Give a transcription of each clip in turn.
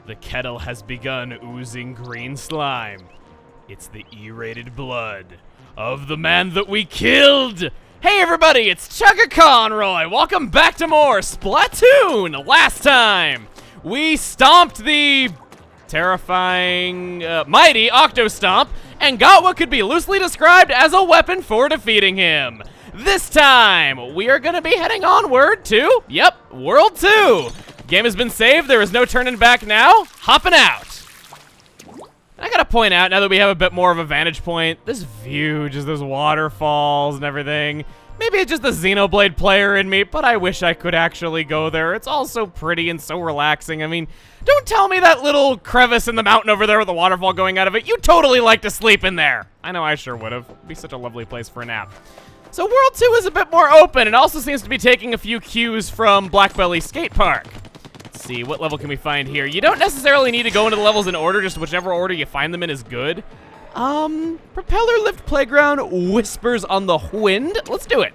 The kettle has begun oozing green slime. It's the E-rated blood of the man that we killed! Hey everybody, it's Chugga Conroy! Welcome back to more Splatoon! Last time, we stomped the terrifying, mighty Octostomp and got what could be loosely described as a weapon for defeating him. This time, we are gonna be heading onward to, World 2. Game has been saved, there is no turning back now. Hopping out. I gotta point out, now that we have a bit more of a vantage point, this view, just those waterfalls and everything. Maybe it's just the Xenoblade player in me, but I wish I could actually go there. It's all so pretty and so relaxing. I mean, don't tell me that little crevice in the mountain over there with the waterfall going out of it. You totally like to sleep in there. I know I sure would have. It'd be such a lovely place for a nap. So World 2 is a bit more open and also seems to be taking a few cues from Blackbelly Skate Park. Let's see, what level can we find here? You don't necessarily need to go into the levels in order, just whichever order you find them in is good. Propeller-Lift Playground, Whispers on the Wind. Let's do it.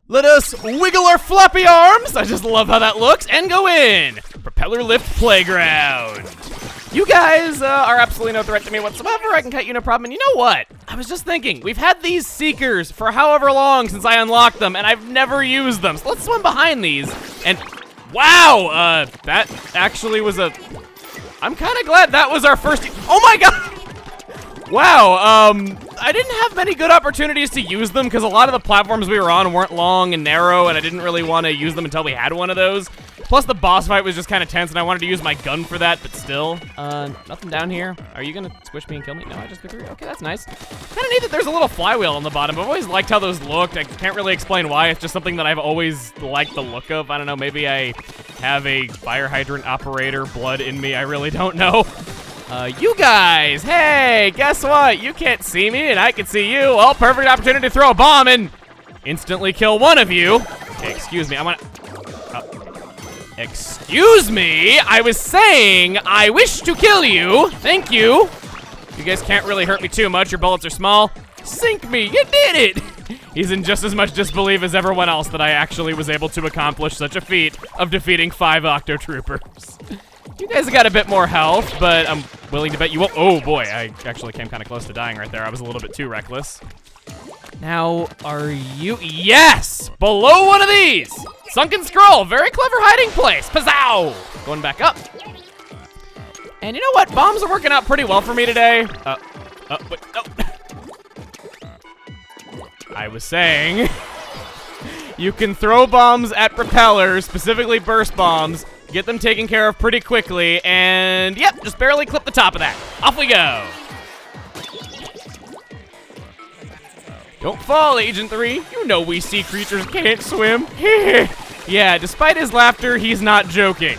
Let us wiggle our floppy arms, I just love how that looks, and go in. Propeller-Lift Playground. You guys are absolutely no threat to me whatsoever. I can cut you no problem. And you know what? I was just thinking, we've had these Seekers for however long since I unlocked them, and I've never used them. So let's swim behind these. And wow, that actually was a... I'm kind of glad that was our first... Oh my god! Wow, I didn't have many good opportunities to use them because a lot of the platforms we were on weren't long and narrow, and I didn't really want to use them until we had one of those. Plus, the boss fight was just kind of tense, and I wanted to use my gun for that, but still. Nothing down here. Are you gonna squish me and kill me? No, I just go through. Okay, that's nice. Kind of neat that there's a little flywheel on the bottom. I've always liked how those looked. I can't really explain why. It's just something that I've always liked the look of. I don't know, maybe I have a fire hydrant operator blood in me. I really don't know. You guys, hey, guess what? You can't see me, and I can see you. Well, perfect opportunity to throw a bomb and instantly kill one of you. Okay, excuse me, I want to... Excuse me, I was saying I wish to kill you. Thank you. You guys can't really hurt me too much. Your bullets are small. Sink me, you did it. He's in just as much disbelief as everyone else that I actually was able to accomplish such a feat of defeating 5 Octotroopers. You guys got a bit more health, but I'm willing to bet you won't. Oh boy, I actually came kind of close to dying right there. I was a little bit too reckless. Now, are you? Yes! Below one of these! Sunken Scroll, very clever hiding place. Pazzow! Going back up. And you know what? Bombs are working out pretty well for me today. Wait, no. I was saying, you can throw bombs at propellers, specifically burst bombs, get them taken care of pretty quickly, and yep, just barely clip the top of that. Off we go. Don't fall, Agent 3. You know we sea creatures can't swim. Yeah, despite his laughter, he's not joking.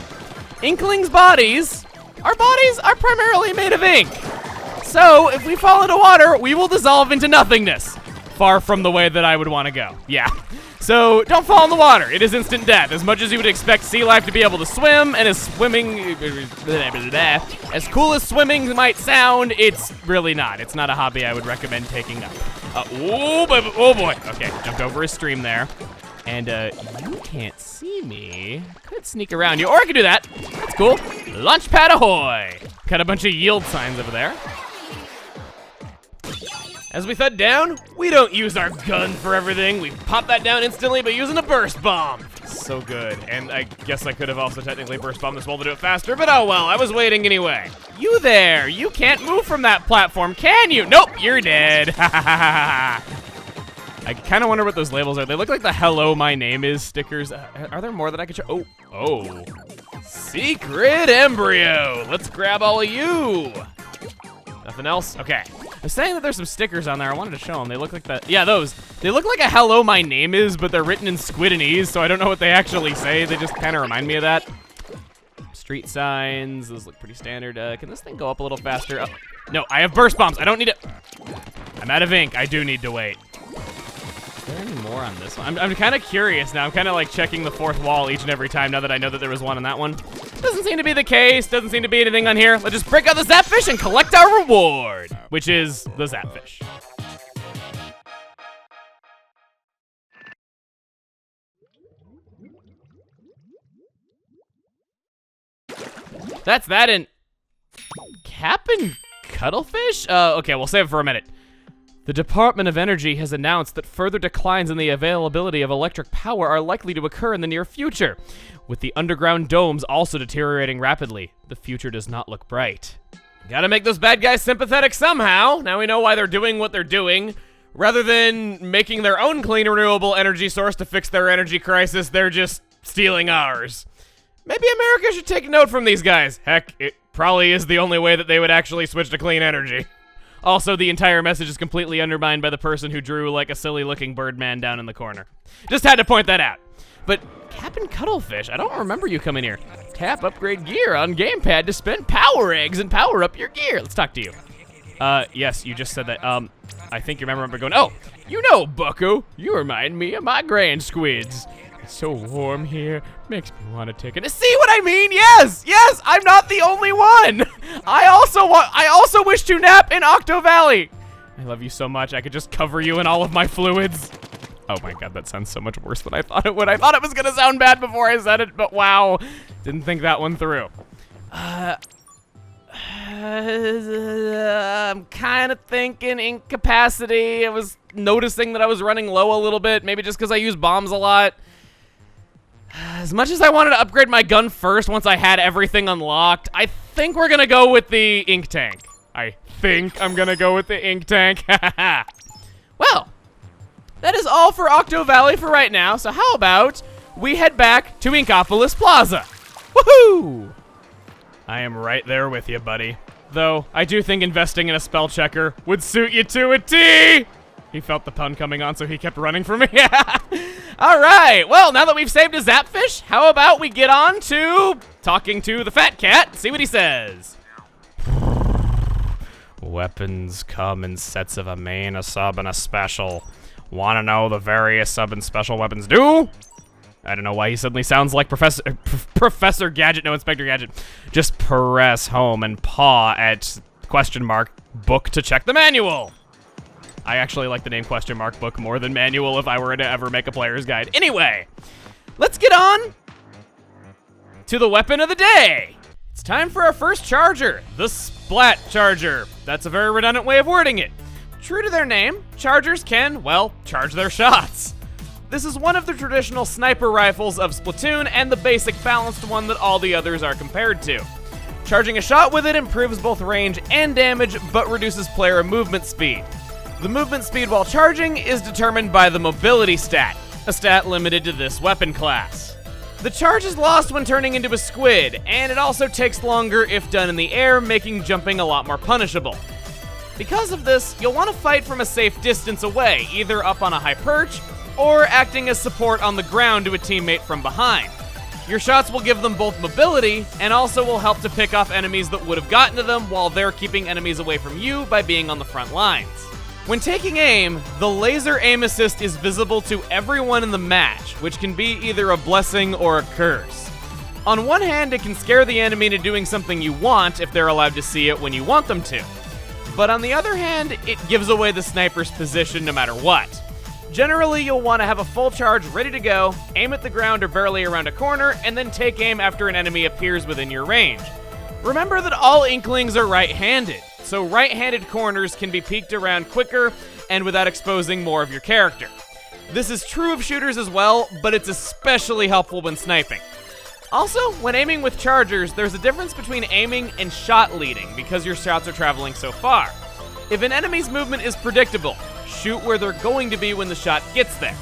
Inklings' bodies, our bodies are primarily made of ink. So, if we fall into water, we will dissolve into nothingness. Far from the way that I would want to go. Yeah. So, don't fall in the water. It is instant death. As much as you would expect sea life to be able to swim, and as cool as swimming might sound, it's really not. It's not a hobby I would recommend taking up. Oh boy. Okay, jumped over a stream there. And you can't see me. Could sneak around you, or I could do that. That's cool. Launchpad ahoy. Got a bunch of yield signs over there. As we thud down, we don't use our gun for everything. We pop that down instantly by using a burst bomb. So good. And I guess I could have also technically burst bombed this wall to do it faster, but oh well, I was waiting anyway. You there, you can't move from that platform, can you? Nope, you're dead. I kind of wonder what those labels are. They look like the hello, my name is stickers. Are there more that I could show? Oh. Secret embryo. Let's grab all of you. Nothing else? Okay. I was saying that there's some stickers on there. I wanted to show them. They look like that. Yeah, those. They look like a hello, my name is, but they're written in squidinese, so I don't know what they actually say. They just kind of remind me of that. Street signs. Those look pretty standard. Can this thing go up a little faster? Oh, no, I have burst bombs. I don't need it. I'm out of ink. I do need to wait. Is there any more on this one? I'm kind of curious now. I'm kind of like checking the fourth wall each and every time now that I know that there was one on that one. Doesn't seem to be the case. Doesn't seem to be anything on here. Let's just break out the Zapfish and collect our reward, which is the Zapfish. That's that in Cap'n Cuttlefish? Okay, we'll save it for a minute. The Department of Energy has announced that further declines in the availability of electric power are likely to occur in the near future. With the underground domes also deteriorating rapidly, the future does not look bright. Gotta make those bad guys sympathetic somehow. Now we know why they're doing what they're doing. Rather than making their own clean renewable energy source to fix their energy crisis, they're just stealing ours. Maybe America should take note from these guys. Heck, it probably is the only way that they would actually switch to clean energy. Also, the entire message is completely undermined by the person who drew like a silly-looking Birdman down in the corner. Just had to point that out. But Cap'n Cuttlefish, I don't remember you coming here. Tap upgrade gear on gamepad to spend power eggs and power up your gear. Let's talk to you. Yes, you just said that. I think you remember going, oh, you know, bucko, you remind me of my grand squids. It's so warm here, makes me want to take it. See what I mean? Yes, yes, I'm not the only one. I also wish to nap in Octo Valley. I love you so much, I could just cover you in all of my fluids. Oh my God, that sounds so much worse than I thought it would. I thought it was gonna sound bad before I said it, but wow, didn't think that one through. I'm kind of thinking incapacity. I was noticing that I was running low a little bit, maybe just because I use bombs a lot. As much as I wanted to upgrade my gun first once I had everything unlocked, I think we're gonna go with the ink tank. Well, that is all for Octo Valley for right now, so how about we head back to Inkopolis Plaza? Woohoo! I am right there with you, buddy. Though, I do think investing in a spell checker would suit you to a T! He felt the pun coming on, so he kept running for me. Alright, well, now that we've saved a Zapfish, how about we get on to talking to the fat cat, see what he says. Weapons come in sets of a main, a sub, and a special. Wanna know the various sub and special weapons do? I don't know why he suddenly sounds like Professor Gadget, no, Inspector Gadget. Just press home and paw at question mark book to check the manual. I actually like the name question mark book more than manual if I were to ever make a player's guide. Anyway, let's get on to the weapon of the day. It's time for our first charger, the Splat Charger. That's a very redundant way of wording it. True to their name, chargers can, well, charge their shots. This is one of the traditional sniper rifles of Splatoon and the basic balanced one that all the others are compared to. Charging a shot with it improves both range and damage, but reduces player movement speed. The movement speed while charging is determined by the mobility stat, a stat limited to this weapon class. The charge is lost when turning into a squid, and it also takes longer if done in the air, making jumping a lot more punishable. Because of this, you'll want to fight from a safe distance away, either up on a high perch, or acting as support on the ground to a teammate from behind. Your shots will give them both mobility, and also will help to pick off enemies that would have gotten to them while they're keeping enemies away from you by being on the front lines. When taking aim, the laser aim assist is visible to everyone in the match, which can be either a blessing or a curse. On one hand, it can scare the enemy into doing something you want if they're allowed to see it when you want them to. But on the other hand, it gives away the sniper's position no matter what. Generally, you'll want to have a full charge ready to go, aim at the ground or barely around a corner, and then take aim after an enemy appears within your range. Remember that all Inklings are right-handed, so right-handed corners can be peeked around quicker and without exposing more of your character. This is true of shooters as well, but it's especially helpful when sniping. Also, when aiming with chargers, there's a difference between aiming and shot leading because your shots are traveling so far. If an enemy's movement is predictable, shoot where they're going to be when the shot gets there.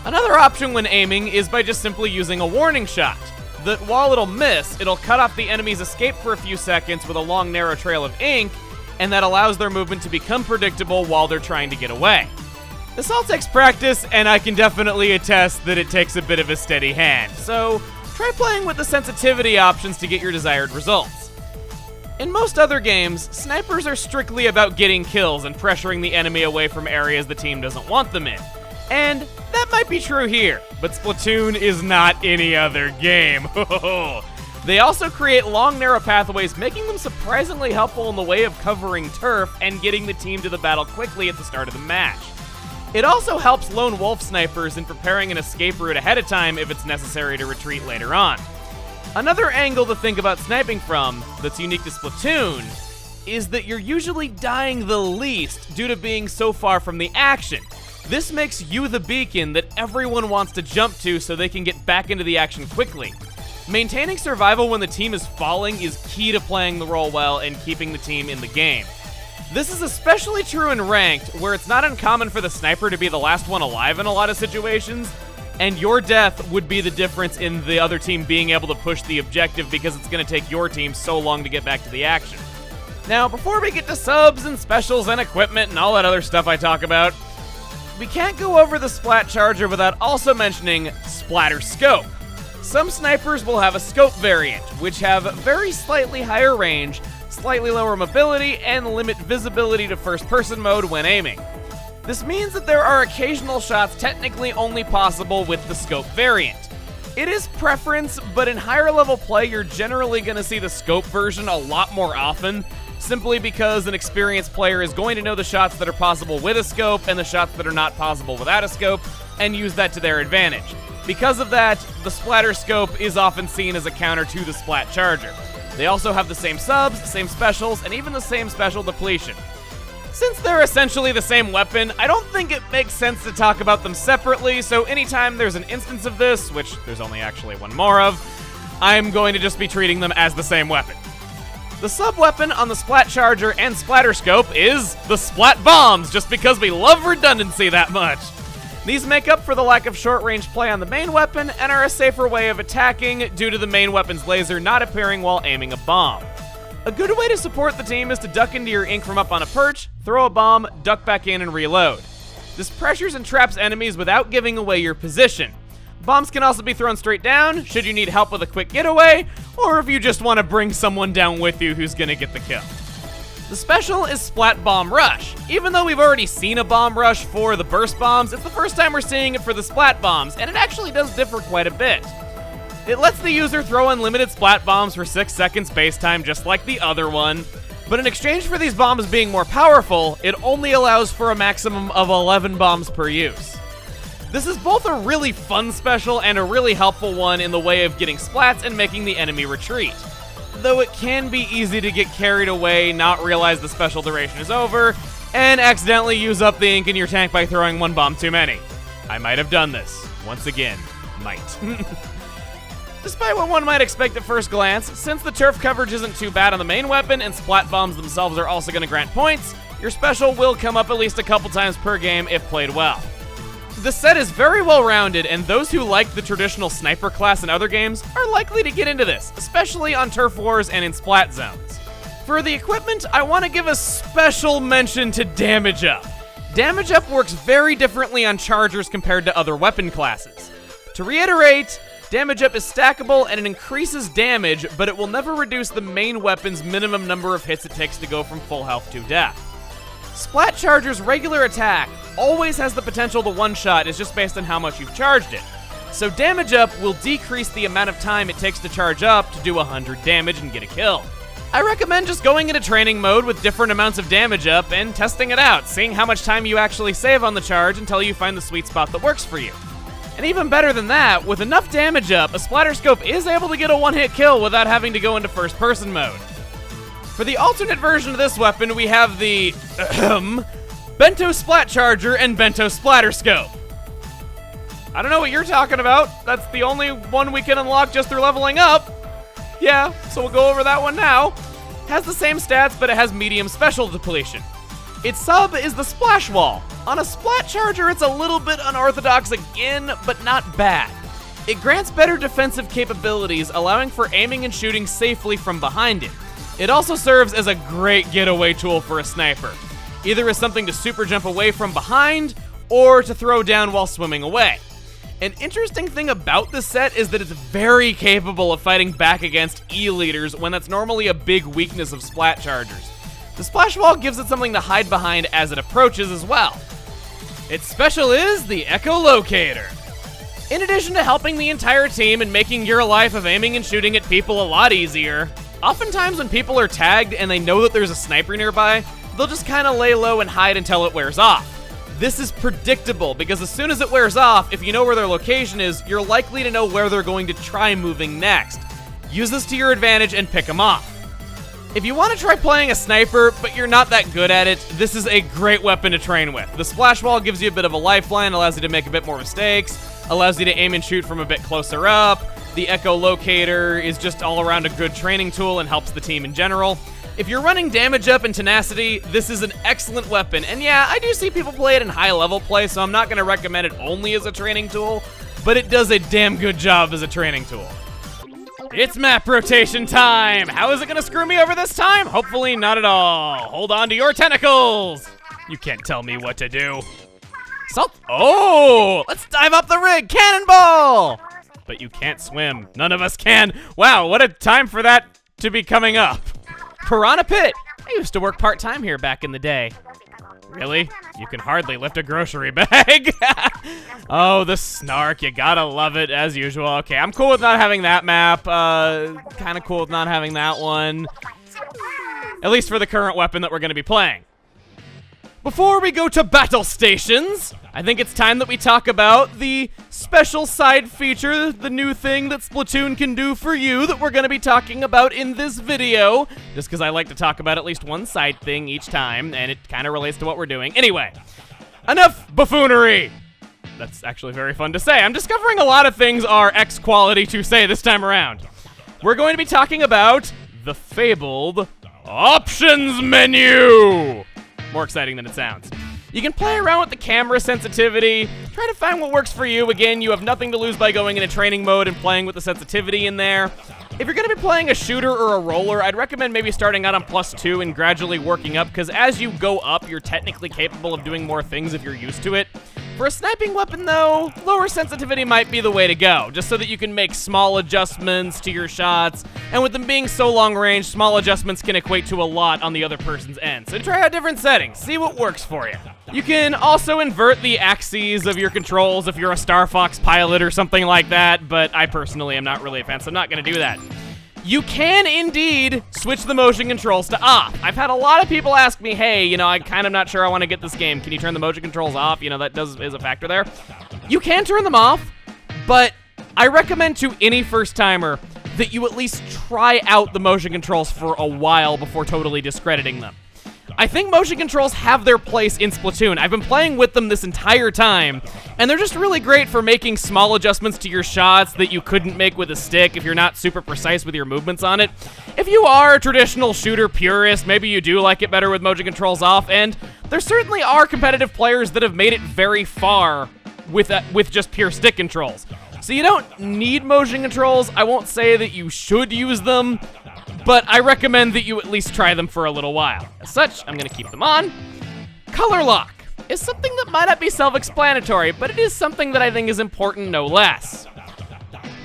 Another option when aiming is by just simply using a warning shot, that while it'll miss, it'll cut off the enemy's escape for a few seconds with a long narrow trail of ink, and that allows their movement to become predictable while they're trying to get away. This all takes practice, and I can definitely attest that it takes a bit of a steady hand, so try playing with the sensitivity options to get your desired results. In most other games, snipers are strictly about getting kills and pressuring the enemy away from areas the team doesn't want them in. And that might be true here, but Splatoon is not any other game. They also create long, narrow pathways, making them surprisingly helpful in the way of covering turf and getting the team to the battle quickly at the start of the match. It also helps lone wolf snipers in preparing an escape route ahead of time if it's necessary to retreat later on. Another angle to think about sniping from that's unique to Splatoon is that you're usually dying the least due to being so far from the action. This makes you the beacon that everyone wants to jump to so they can get back into the action quickly. Maintaining survival when the team is falling is key to playing the role well and keeping the team in the game. This is especially true in Ranked, where it's not uncommon for the sniper to be the last one alive in a lot of situations, and your death would be the difference in the other team being able to push the objective because it's going to take your team so long to get back to the action. Now, before we get to subs and specials and equipment and all that other stuff I talk about, we can't go over the Splat Charger without also mentioning Splatter Scope. Some snipers will have a scope variant, which have very slightly higher range, slightly lower mobility, and limit visibility to first-person mode when aiming. This means that there are occasional shots technically only possible with the scope variant. It is preference, but in higher level play you're generally going to see the scope version a lot more often, simply because an experienced player is going to know the shots that are possible with a scope and the shots that are not possible without a scope, and use that to their advantage. Because of that, the Splatter Scope is often seen as a counter to the Splat Charger. They also have the same subs, same specials, and even the same special depletion. Since they're essentially the same weapon, I don't think it makes sense to talk about them separately, so anytime there's an instance of this, which there's only actually one more of, I'm going to just be treating them as the same weapon. The sub-weapon on the Splat Charger and Splatter Scope is the Splat Bombs, just because we love redundancy that much. These make up for the lack of short-range play on the main weapon and are a safer way of attacking due to the main weapon's laser not appearing while aiming a bomb. A good way to support the team is to duck into your ink from up on a perch, throw a bomb, duck back in, and reload. This pressures and traps enemies without giving away your position. Bombs can also be thrown straight down, should you need help with a quick getaway, or if you just want to bring someone down with you who's gonna get the kill. The special is Splat Bomb Rush. Even though we've already seen a bomb rush for the burst bombs, it's the first time we're seeing it for the splat bombs, and it actually does differ quite a bit. It lets the user throw unlimited splat bombs for 6 seconds base time just like the other one, but in exchange for these bombs being more powerful, it only allows for a maximum of 11 bombs per use. This is both a really fun special and a really helpful one in the way of getting splats and making the enemy retreat. Though it can be easy to get carried away, not realize the special duration is over, and accidentally use up the ink in your tank by throwing one bomb too many. I might have done this. Once again, might. Despite what one might expect at first glance, since the turf coverage isn't too bad on the main weapon and splat bombs themselves are also going to grant points, your special will come up at least a couple times per game if played well. The set is very well rounded, and those who like the traditional sniper class in other games are likely to get into this, especially on turf wars and in splat zones. For the equipment, I want to give a special mention to Damage Up. Damage Up works very differently on chargers compared to other weapon classes. To reiterate, Damage Up is stackable and it increases damage, but it will never reduce the main weapon's minimum number of hits it takes to go from full health to death. Splat Charger's regular attack always has the potential to one-shot, it's just based on how much you've charged it. So Damage Up will decrease the amount of time it takes to charge up to do 100 damage and get a kill. I recommend just going into training mode with different amounts of Damage Up and testing it out, seeing how much time you actually save on the charge until you find the sweet spot that works for you. And even better than that, with enough Damage Up, a Splatter Scope is able to get a one-hit kill without having to go into first-person mode. For the alternate version of this weapon, we have the Bento Splat Charger and Bento Splatter Scope. I don't know what you're talking about. That's the only one we can unlock just through leveling up. Yeah, so we'll go over that one now. Has the same stats, but it has medium special depletion. Its sub is the Splash Wall. On a Splat Charger, it's a little bit unorthodox again, but not bad. It grants better defensive capabilities, allowing for aiming and shooting safely from behind it. It also serves as a great getaway tool for a sniper, either as something to super jump away from behind, or to throw down while swimming away. An interesting thing about this set is that it's very capable of fighting back against E-leaders when that's normally a big weakness of Splat Chargers. The Splash Wall gives it something to hide behind as it approaches as well. Its special is the Echolocator. In addition to helping the entire team and making your life of aiming and shooting at people a lot easier, oftentimes when people are tagged and they know that there's a sniper nearby, they'll just kind of lay low and hide until it wears off. This is predictable because as soon as it wears off, if you know where their location is, you're likely to know where they're going to try moving next. use this to your advantage and pick them off. If you want to try playing a sniper, but you're not that good at it, this is a great weapon to train with. The splash wall gives you a bit of a lifeline, allows you to make a bit more mistakes, allows you to aim and shoot from a bit closer up. The echolocator is just all around a good training tool and helps the team in general. If you're running damage up and tenacity, this is an excellent weapon. And yeah, I do see people play it in high level play, so I'm not going to recommend it only as a training tool, but it does a damn good job as a training tool. It's map rotation time! How is it gonna screw me over this time? Hopefully not at all. Hold on to your tentacles! You can't tell me what to do. Oh! Let's dive up the rig! Cannonball! But you can't swim. None of us can. Wow, what a time for that to be coming up. Piranha Pit! I used to work part-time here back in the day. Really? You can hardly lift a grocery bag. Oh, the snark. You gotta love it, as usual. Okay, I'm cool with not having that map. Kind of cool with not having that one. At least for the current weapon that we're gonna be playing. Before we go to battle stations, I think it's time that we talk about the special side feature, the new thing that Splatoon can do for you that we're going to be talking about in this video, just because I like to talk about at least one side thing each time, and it kind of relates to what we're doing. Anyway, enough buffoonery! That's actually very fun to say. I'm discovering a lot of things are X quality to say this time around. We're going to be talking about the fabled options menu! More exciting than it sounds. You can play around with the camera sensitivity, try to find what works for you. Again, you have nothing to lose by going into training mode and playing with the sensitivity in there. If you're going to be playing a shooter or a roller, I'd recommend maybe starting out on +2 and gradually working up, because as you go up, you're technically capable of doing more things if you're used to it. For a sniping weapon, though, lower sensitivity might be the way to go, just so that you can make small adjustments to your shots, and with them being so long range, small adjustments can equate to a lot on the other person's end. So try out different settings, see what works for you. You can also invert the axes of your controls if you're a Star Fox pilot or something like that, but I personally am not really a fan, so I'm not going to do that. You can indeed switch the motion controls to off. I've had a lot of people ask me, hey, you know, I'm kind of not sure I want to get this game. Can you turn the motion controls off? You know, that is a factor there. You can turn them off, but I recommend to any first timer that you at least try out the motion controls for a while before totally discrediting them. I think motion controls have their place in Splatoon. I've been playing with them this entire time, and they're just really great for making small adjustments to your shots that you couldn't make with a stick if you're not super precise with your movements on it. If you are a traditional shooter purist, maybe you do like it better with motion controls off, and there certainly are competitive players that have made it very far with just pure stick controls. So you don't need motion controls. I won't say that you should use them, but I recommend that you at least try them for a little while. As such, I'm going to keep them on. Color lock is something that might not be self-explanatory, but it is something that I think is important no less.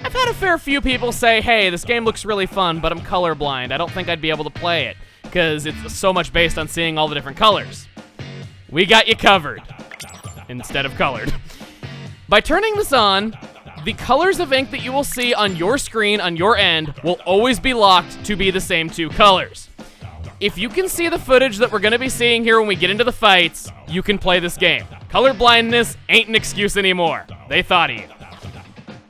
I've had a fair few people say, hey, this game looks really fun, but I'm colorblind. I don't think I'd be able to play it, because it's so much based on seeing all the different colors. We got you covered, instead of colored. By turning this on, the colors of ink that you will see on your screen on your end will always be locked to be the same two colors. If you can see the footage that we're going to be seeing here when we get into the fights, you can play this game. Color blindness ain't an excuse anymore. They thought of you.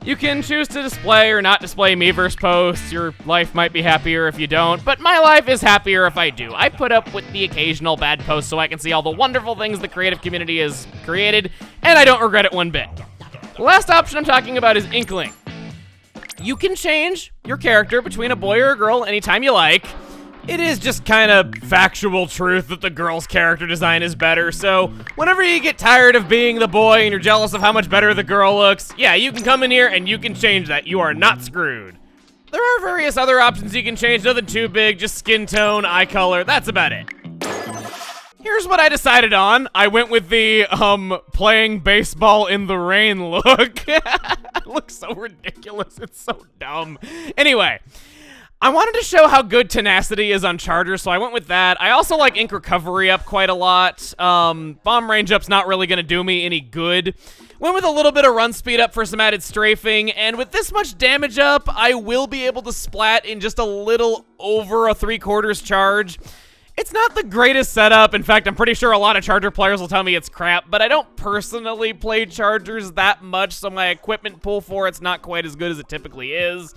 You can choose to display or not display Miiverse posts. Your life might be happier if you don't, but my life is happier if I do. I put up with the occasional bad post so I can see all the wonderful things the creative community has created, and I don't regret it one bit. The last option I'm talking about is Inkling. You can change your character between a boy or a girl anytime you like. It is just kind of factual truth that the girl's character design is better, so whenever you get tired of being the boy and you're jealous of how much better the girl looks, yeah, you can come in here and you can change that. You are not screwed. There are various other options you can change, nothing too big, just skin tone, eye color, that's about it. Here's what I decided on. I went with the, playing baseball in the rain look. It looks so ridiculous. It's so dumb. Anyway, I wanted to show how good tenacity is on chargers, so I went with that. I also like ink recovery up quite a lot. Bomb range up's not really gonna do me any good. Went with a little bit of run speed up for some added strafing, and with this much damage up, I will be able to splat in just a little over a 3/4 charge. It's not the greatest setup. In fact, I'm pretty sure a lot of Charger players will tell me it's crap, but I don't personally play Chargers that much, so my equipment pool for it's not quite as good as it typically is.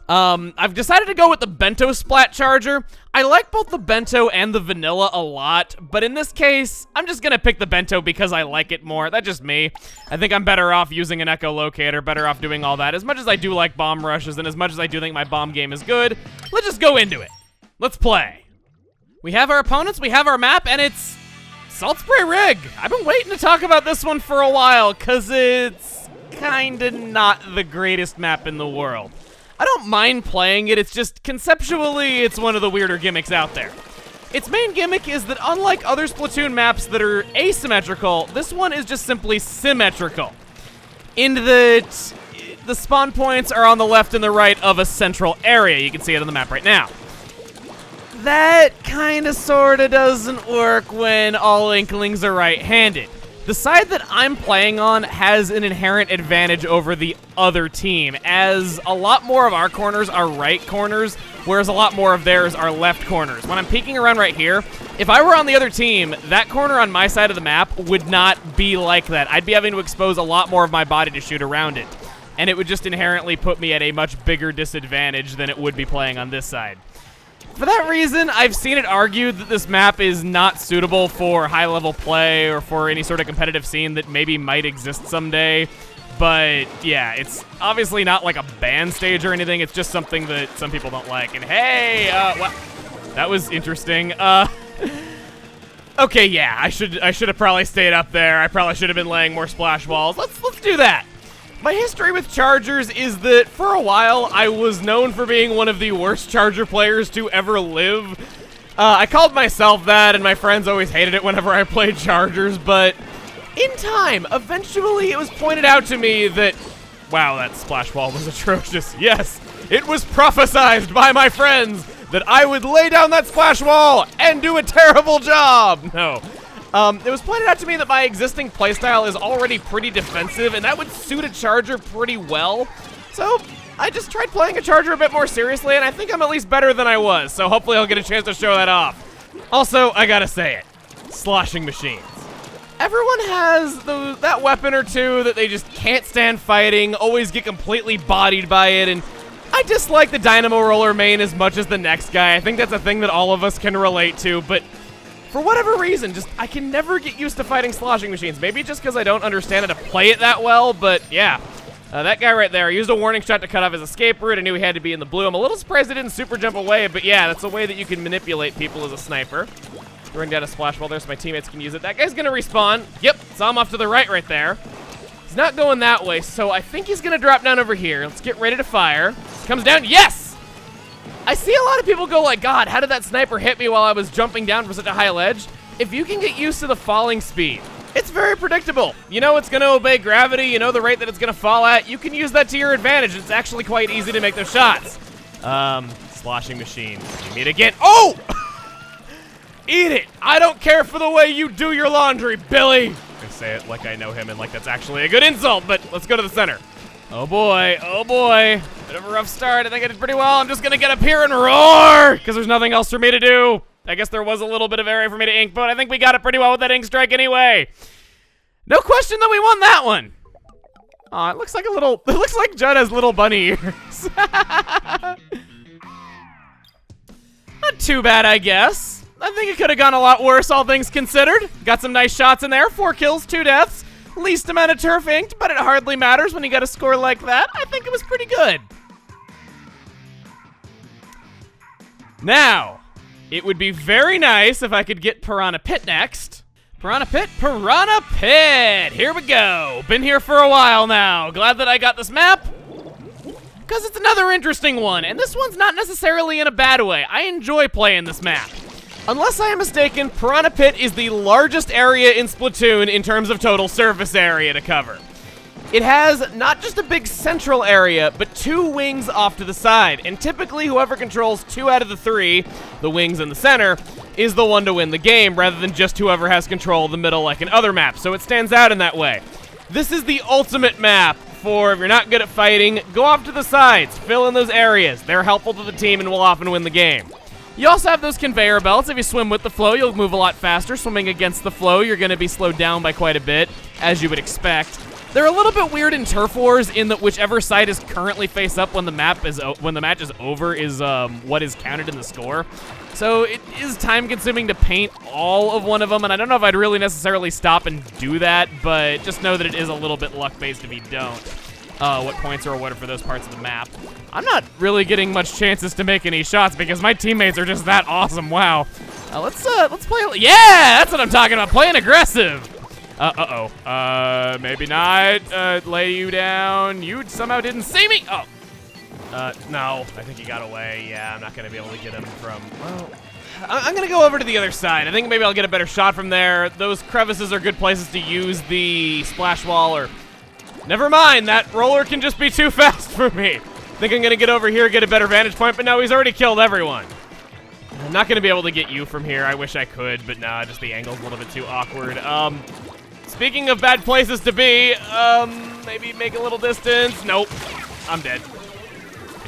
I've decided to go with the bento splat charger. I like both the bento and the vanilla a lot, but in this case, I'm just gonna pick the bento because I like it more. That's just me. I think I'm better off using an echolocator, better off doing all that. As much as I do like bomb rushes, and as much as I do think my bomb game is good, let's just go into it. Let's play. We have our opponents, we have our map, and it's Salt Spray Rig. I've been waiting to talk about this one for a while, because it's kinda not the greatest map in the world. I don't mind playing it, it's just conceptually, it's one of the weirder gimmicks out there. Its main gimmick is that unlike other Splatoon maps that are asymmetrical, this one is just simply symmetrical. In that the spawn points are on the left and the right of a central area. You can see it on the map right now. That kinda sorta doesn't work when all Inklings are right-handed. The side that I'm playing on has an inherent advantage over the other team, as a lot more of our corners are right corners, whereas a lot more of theirs are left corners. When I'm peeking around right here, if I were on the other team, that corner on my side of the map would not be like that. I'd be having to expose a lot more of my body to shoot around it, and it would just inherently put me at a much bigger disadvantage than it would be playing on this side. For that reason, I've seen it argued that this map is not suitable for high-level play or for any sort of competitive scene that maybe might exist someday. But yeah, it's obviously not like a banned stage or anything. It's just something that some people don't like. And hey, wow, that was interesting. Okay, yeah, I should have probably stayed up there. I probably should have been laying more splash walls. Let's do that. My history with Chargers is that for a while I was known for being one of the worst Charger players to ever live. I called myself that, and my friends always hated it whenever I played Chargers, but in time, eventually it was pointed out to me that, wow, that splash wall was atrocious. Yes, it was prophesized by my friends that I would lay down that splash wall and do a terrible job. No. It was pointed out to me that my existing playstyle is already pretty defensive, and that would suit a Charger pretty well. So I just tried playing a Charger a bit more seriously, and I think I'm at least better than I was, so hopefully I'll get a chance to show that off. Also, I gotta say it, sloshing machines. Everyone has that weapon or two that they just can't stand fighting, always get completely bodied by it, and I dislike the Dynamo Roller main as much as the next guy. I think that's a thing that all of us can relate to, but for whatever reason, I can never get used to fighting sloshing machines. Maybe just because I don't understand how to play it that well, but yeah. That guy right there, I used a warning shot to cut off his escape route. I knew he had to be in the blue. I'm a little surprised he didn't super jump away, but yeah, that's a way that you can manipulate people as a sniper. Throwing down a splash ball there so my teammates can use it. That guy's gonna respawn. Yep, saw him off to the right there. He's not going that way, so I think he's gonna drop down over here. Let's get ready to fire. Comes down, yes! I see a lot of people go like, God, how did that sniper hit me while I was jumping down from such a high ledge? If you can get used to the falling speed, it's very predictable. You know it's gonna obey gravity, you know the rate that it's gonna fall at. You can use that to your advantage. It's actually quite easy to make those shots. Sloshing machine. You meet again. Oh! Eat it! I don't care for the way you do your laundry, Billy! I say it like I know him and like that's actually a good insult, but let's go to the center. Oh boy, oh boy. Bit of a rough start. I think I did pretty well. I'm just gonna get up here and roar, because there's nothing else for me to do. I guess there was a little bit of area for me to ink, but I think we got it pretty well with that ink strike anyway. No question that we won that one. Aw, it looks like Judd has little bunny ears. Not too bad, I guess. I think it could have gone a lot worse, all things considered. Got some nice shots in there. 4 kills, 2 deaths. Least amount of turf inked, but it hardly matters when you got a score like that. I think it was pretty good. Now, it would be very nice if I could get Piranha Pit next. Piranha Pit, Piranha Pit! Here we go. Been here for a while now. Glad that I got this map, because it's another interesting one, and this one's not necessarily in a bad way. I enjoy playing this map. Unless I am mistaken, Piranha Pit is the largest area in Splatoon in terms of total surface area to cover. It has not just a big central area, but 2 wings off to the side, and typically whoever controls 2 out of the 3, the wings in the center, is the one to win the game, rather than just whoever has control of the middle like in other maps, so it stands out in that way. This is the ultimate map for if you're not good at fighting, go off to the sides, fill in those areas. They're helpful to the team and will often win the game. You also have those conveyor belts. If you swim with the flow, you'll move a lot faster. Swimming against the flow, you're going to be slowed down by quite a bit, as you would expect. They're a little bit weird in Turf Wars in that whichever side is currently face up when the match is over is what is counted in the score. So it is time consuming to paint all of one of them, and I don't know if I'd really necessarily stop and do that, but just know that it is a little bit luck-based if you don't. What points are awarded for those parts of the map. I'm not really getting much chances to make any shots because my teammates are just that awesome. Wow. Let's play. Yeah, that's what I'm talking about. Playing aggressive. Maybe not. Lay you down. You somehow didn't see me. Oh. No. I think he got away. Yeah, I'm not gonna be able to get him from. Well, I'm gonna go over to the other side. I think maybe I'll get a better shot from there. Those crevices are good places to use the splash wall or. Never mind, that roller can just be too fast for me. Think I'm gonna get over here, get a better vantage point, but no, he's already killed everyone. I'm not gonna be able to get you from here. I wish I could, but nah, just the angle's a little bit too awkward. Speaking of bad places to be, maybe make a little distance. Nope, I'm dead.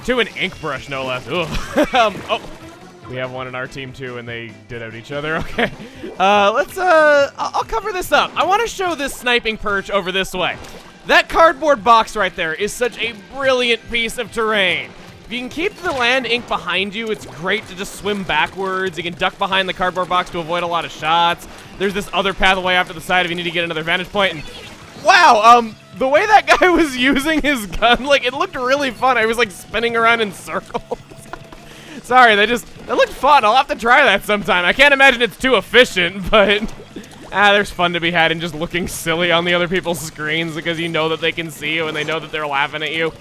To an ink brush, no less. Oh, we have one in our team too, and they did out each other. Okay, I'll cover this up. I want to show this sniping perch over this way. That cardboard box right there is such a brilliant piece of terrain. If you can keep the land ink behind you, it's great to just swim backwards. You can duck behind the cardboard box to avoid a lot of shots. There's this other pathway off to the side if you need to get another vantage point. And wow, the way that guy was using his gun, like, it looked really fun. I was like spinning around in circles. Sorry, they looked fun. I'll have to try that sometime. I can't imagine it's too efficient, but there's fun to be had in just looking silly on the other people's screens because you know that they can see you and they know that they're laughing at you.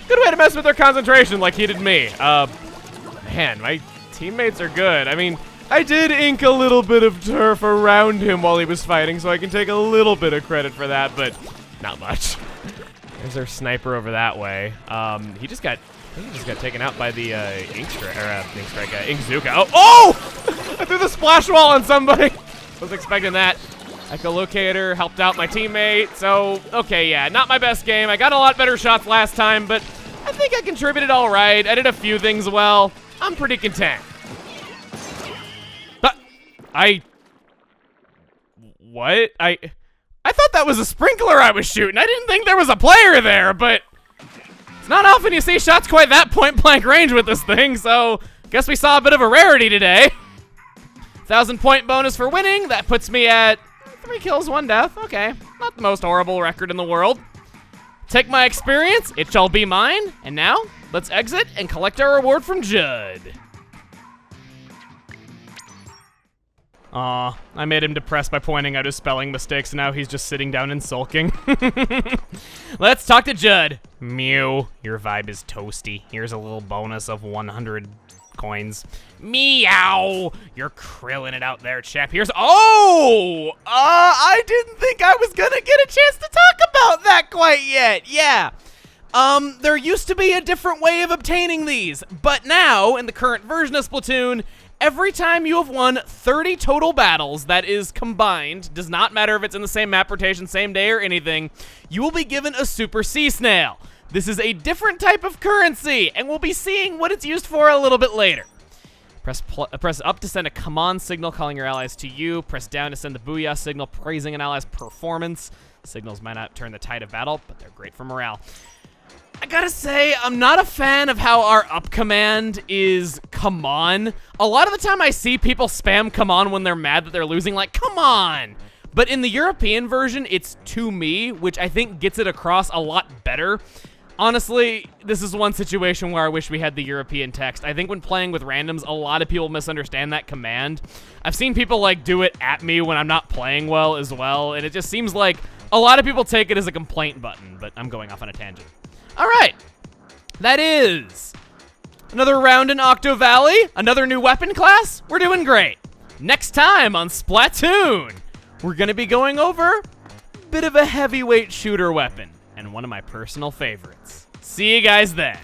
Good way to mess with their concentration like he did me. Man, my teammates are good. I mean, I did ink a little bit of turf around him while he was fighting, so I can take a little bit of credit for that, but not much. There's our sniper over that way. He just got taken out by the ink Zuka. Oh! I threw the splash wall on somebody. Was expecting that. Echolocator helped out my teammate, so okay, yeah, not my best game. I got a lot better shots last time, but I think I contributed all right. I did a few things well. I'm pretty content. But what? I thought that was a sprinkler I was shooting. I didn't think there was a player there, but it's not often you see shots quite that point-blank range with this thing, so guess we saw a bit of a rarity today. 1,000-point bonus for winning. That puts me at 3 kills, 1 death. Okay, not the most horrible record in the world. Take my experience, it shall be mine. And now, let's exit and collect our reward from Judd. Aw, I made him depressed by pointing out his spelling mistakes, and now he's just sitting down and sulking. Let's talk to Judd. Mew, your vibe is toasty. Here's a little bonus of 100 coins. Meow, you're krilling it out there, chap. Here's, I didn't think I was gonna get a chance to talk about that quite yet. Yeah. There used to be a different way of obtaining these, but now, in the current version of Splatoon, every time you have won 30 total battles, that is combined, does not matter if it's in the same map rotation, same day, or anything, you will be given a Super Sea Snail. This is a different type of currency, and we'll be seeing what it's used for a little bit later. Press up to send a come on signal calling your allies to you. Press down to send the booyah signal praising an ally's performance. Signals might not turn the tide of battle, but they're great for morale. I gotta say, I'm not a fan of how our up command is come on. A lot of the time I see people spam come on when they're mad that they're losing, like, come on. But in the European version, it's to me, which I think gets it across a lot better. Honestly, this is one situation where I wish we had the European text. I think when playing with randoms, a lot of people misunderstand that command. I've seen people like do it at me when I'm not playing well as well, and it just seems like a lot of people take it as a complaint button, but I'm going off on a tangent. All right, that is another round in Octo Valley, another new weapon class. We're doing great. Next time on Splatoon, we're gonna be going over a bit of a heavyweight shooter weapon and one of my personal favorites. See you guys then.